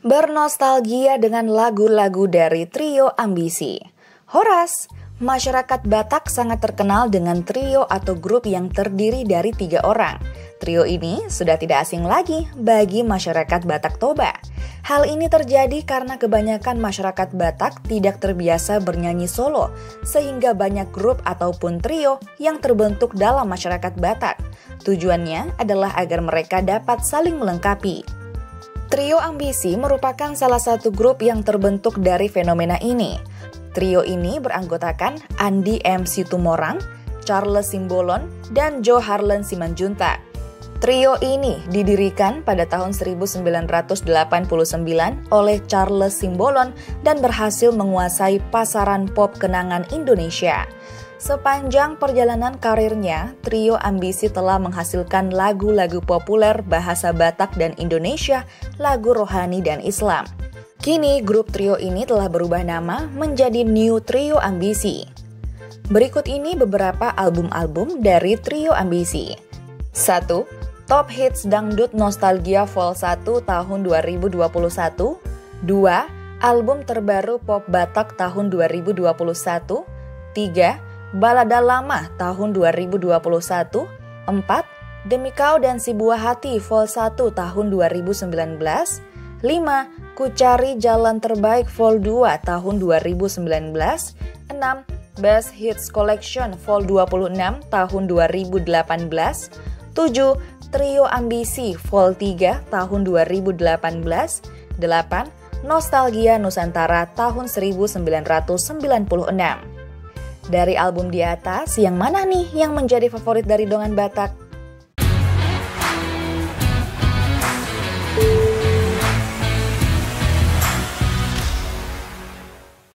Bernostalgia dengan lagu-lagu dari Trio Ambisi. Horas, masyarakat Batak sangat terkenal dengan trio atau grup yang terdiri dari 3 orang. Trio ini sudah tidak asing lagi bagi masyarakat Batak Toba. Hal ini terjadi karena kebanyakan masyarakat Batak tidak terbiasa bernyanyi solo, sehingga banyak grup ataupun trio yang terbentuk dalam masyarakat Batak. Tujuannya adalah agar mereka dapat saling melengkapi. Trio Ambisi merupakan salah satu grup yang terbentuk dari fenomena ini. Trio ini beranggotakan Andi M. Situmorang, Charles Simbolon, dan Joe Harlen Simanjuntak. Trio ini didirikan pada tahun 1989 oleh Charles Simbolon dan berhasil menguasai pasaran pop kenangan Indonesia. Sepanjang perjalanan karirnya, Trio Ambisi telah menghasilkan lagu-lagu populer bahasa Batak dan Indonesia, lagu rohani dan Islam. Kini grup trio ini telah berubah nama menjadi New Trio Ambisi. Berikut ini beberapa album-album dari Trio Ambisi. 1. Top Hits Dangdut Nostalgia Vol 1 tahun 2021. 2. Album terbaru Pop Batak tahun 2021. 3. Balada Lama tahun 2021. 4. Demi Kau dan Si Buah Hati Vol 1 tahun 2019. 5. Ku Cari Jalan Terbaik Vol 2 tahun 2019. 6. Best Hits Collection Vol 26 tahun 2018. 7. Trio Ambisi Vol 3 tahun 2018. 8. Nostalgia Nusantara tahun 1996. Dari album di atas, yang mana nih yang menjadi favorit dari Dongan Batak?